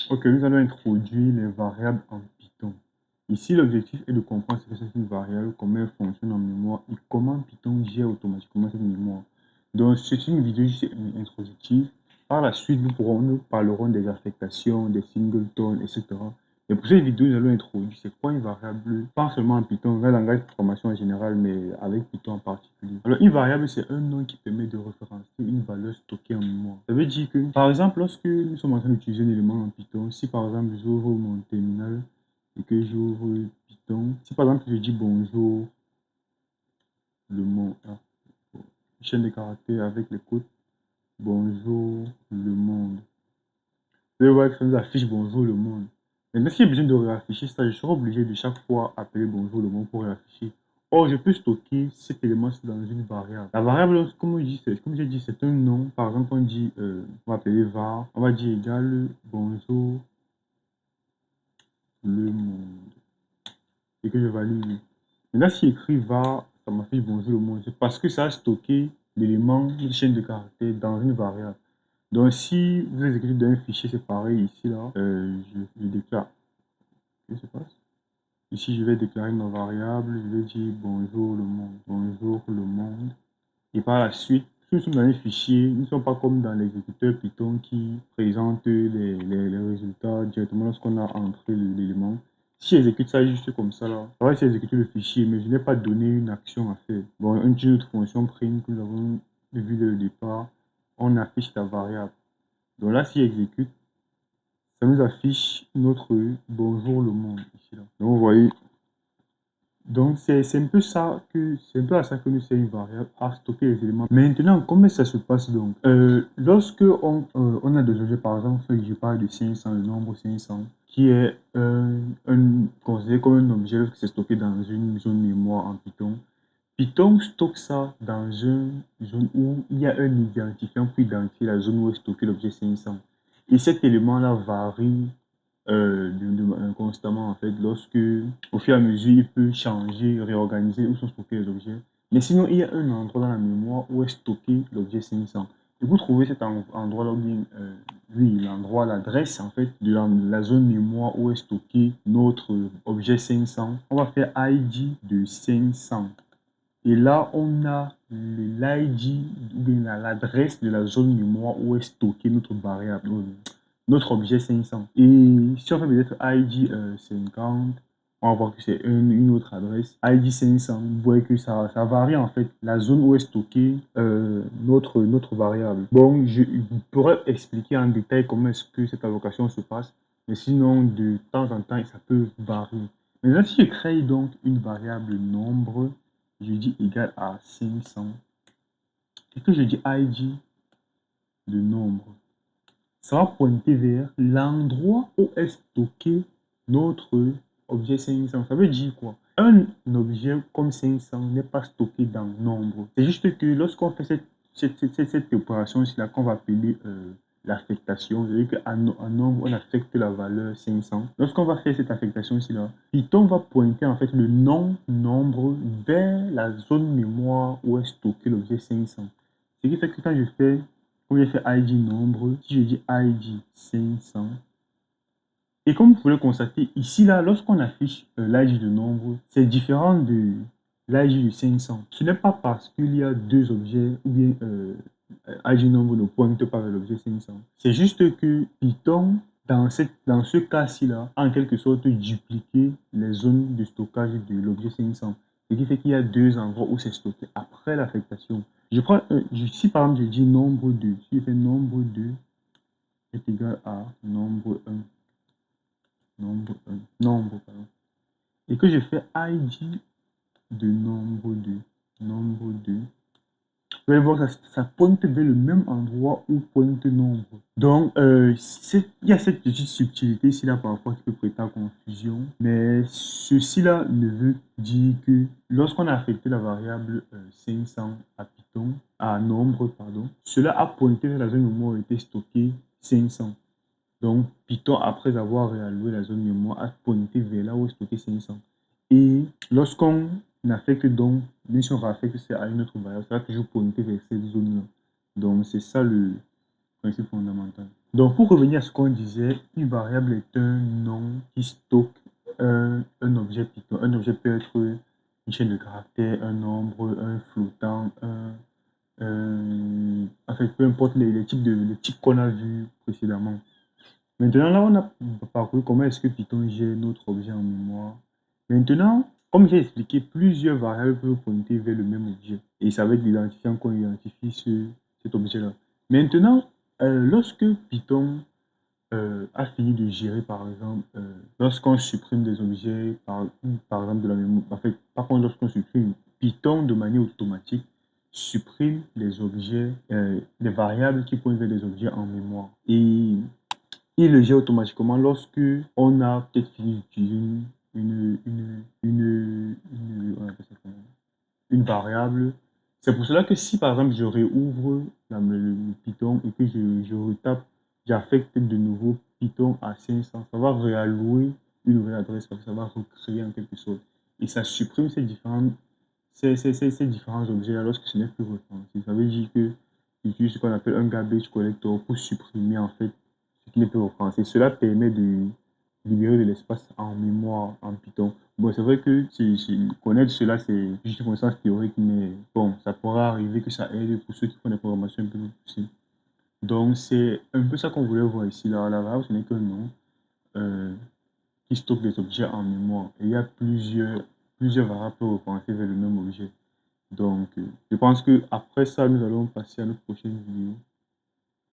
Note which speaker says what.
Speaker 1: Ok, nous allons introduire les variables en Python. Ici, l'objectif est de comprendre ce que c'est une variable, comment elle fonctionne en mémoire et comment Python gère automatiquement cette mémoire. Donc, c'est une vidéo juste introductive. Par la suite, nous parlerons des affectations, des singletons, etc. Et pour cette vidéo, nous allons introduire c'est quoi une variable, pas seulement en Python, dans le langage de programmation en général, mais avec Python en particulier. Alors, une variable, c'est un nom qui permet de référencer une valeur stockée en mémoire. Ça veut dire que, par exemple, lorsque nous sommes en train d'utiliser un élément en Python, si par exemple j'ouvre mon terminal et que j'ouvre Python, si par exemple je dis bonjour, le mot, chaîne de caractères avec les codes, bonjour le monde. Vous allez voir que ça nous affiche bonjour le monde. Maintenant, s'il y a besoin de réafficher ça, je serai obligé de chaque fois appeler bonjour le monde pour réafficher. Or, je peux stocker cet élément dans une variable. La variable, comme j'ai dit, c'est un nom. Par exemple, on va appeler var, on va dire égal bonjour le monde. Et que je valide. Maintenant, si écrit var, ça m'affiche bonjour le monde. C'est parce que ça a stocké l'élément, une chaîne de caractères dans une variable. Donc, si vous exécutez dans un fichier, c'est pareil ici, là, je déclare. Qu'est-ce qui se passe? Ici, je vais déclarer ma variable, je vais dire bonjour le monde, bonjour le monde. Et par la suite, si nous sommes dans un fichier, nous ne sommes pas comme dans l'exécuteur Python qui présente les résultats directement lorsqu'on a entré l'élément. Si j'exécute ça juste comme ça, là, ça va exécuter le fichier, mais je n'ai pas donné une action à faire. Bon, une autre fonction print que nous avons vu dès le départ, on affiche la variable. Donc là, si j'exécute, ça nous affiche notre bonjour le monde ici là. Donc vous voyez, donc c'est un peu ça que c'est un peu à ça que nous sert une variable à stocker les éléments. Maintenant, comment ça se passe donc? Lorsque on a des objets, par exemple, je parle de 500, le nombre 500, qui est considéré comme un objet lorsque c'est stocké dans une zone mémoire en Python. Python stocke ça dans une zone où il y a un identifiant pour identifier la zone où est stocké l'objet 500. Et cet élément-là varie constamment, en fait, lorsque, au fur et à mesure, il peut changer, réorganiser où sont stockés les objets. Mais sinon, il y a un endroit dans la mémoire où est stocké l'objet 500. Et vous trouvez cet endroit-là, bien, oui, l'endroit, l'adresse, en fait, de la zone mémoire où est stocké notre objet 500. On va faire ID de 500. Et là, on a l'ID, ou bien l'adresse de la zone mémoire où est stocké notre variable, notre objet 500. Et si on fait peut-être ID 50, on va voir que c'est une autre adresse. ID 500, vous voyez que ça varie en fait, la zone où est stocké notre variable. Bon, je pourrais expliquer en détail comment est-ce que cette allocation se passe, mais sinon, de temps en temps, ça peut varier. Maintenant, si je crée donc une variable nombre, je dis égal à 500 et que je dis id de nombre, ça va pointer vers l'endroit où est stocké notre objet 500. Ça veut dire quoi? Un objet comme 500 n'est pas stocké dans nombre. C'est juste que lorsqu'on fait cette opération ici là qu'on va appeler l'affectation, c'est-à-dire qu'en nombre, on affecte la valeur 500. Lorsqu'on va faire cette affectation ici là, Python va pointer en fait le non-nombre vers la zone mémoire où est stocké l'objet 500. Ce qui fait que quand je fais, comme j'ai fait ID nombre, si je dis ID 500, et comme vous pouvez le constater, ici, là, lorsqu'on affiche l'ID de nombre, c'est différent de l'ID de 500. Ce n'est pas parce qu'il y a deux objets, ou bien ID nombre ne pointe pas vers l'objet 500. C'est juste que Python, dans ce cas-ci, là, a en quelque sorte dupliqué les zones de stockage de l'objet 500. Ce qui fait qu'il y a deux endroits où c'est stocké après l'affectation. Je prends, si par exemple je dis nombre 2, si je fais nombre 2 est égal à nombre 1, nombre, pardon, et que je fais id de nombre 2, vous allez voir, ça pointe vers le même endroit où pointe nombre. Donc, il y a cette petite subtilité ici là parfois qui peut prêter à confusion, mais ceci-là ne veut dire que lorsqu'on a affecté la variable 500 à Python, à nombre, pardon, cela a pointé vers la zone mémoire où était stocké 500. Donc, Python, après avoir réalloué la zone mémoire, a pointé vers là où est stocké 500. Et lorsqu'on affecte donc, même si on réaffecte ça à une autre variable, ça va toujours pointer vers cette zone-là. Donc, c'est ça le principe fondamental. Donc, pour revenir à ce qu'on disait, une variable est un nom qui stocke un objet Python. Un objet peut être une chaîne de caractères, un nombre, un flottant, en fait, peu importe les types qu'on a vus précédemment. Maintenant, là, on a parcouru comment est-ce que Python gère notre objet en mémoire. Maintenant, comme j'ai expliqué, plusieurs variables peuvent pointer vers le même objet. Et ça va être l'identifiant qu'on identifie cet objet-là. Maintenant, lorsque Python a fini de gérer, par exemple, lorsqu'on supprime des objets, par exemple de la mémoire, en fait, par contre, lorsqu'on supprime, Python, de manière automatique, supprime les objets, les variables qui pointent vers des objets en mémoire. Et il le gère automatiquement lorsque on a peut-être fini d'utiliser on appelle ça comment? Une variable. C'est pour cela que si par exemple je réouvre le Python et que je retape, j'affecte de nouveau Python à 500, ça va réallouer une nouvelle adresse, ça va recréer en quelque sorte. Et ça supprime ces différents objets-là lorsque ce n'est plus référencé. Ça veut dire que j'utilise ce qu'on appelle un garbage collector pour supprimer en fait ce qui n'est plus référencé. Cela permet de libérer de l'espace en mémoire en Python. Bon, c'est vrai que connaître cela, c'est juste une connaissance théorique, mais bon, ça pourra arriver que ça aide pour ceux qui font des programmations un peu plus poussées. Donc, c'est un peu ça qu'on voulait voir ici. Là. La variable, ce n'est qu'un nom euh, qui stocke des objets en mémoire. Et il y a plusieurs variables pour référencer vers le même objet. Donc, je pense que après ça, nous allons passer à notre prochaine vidéo.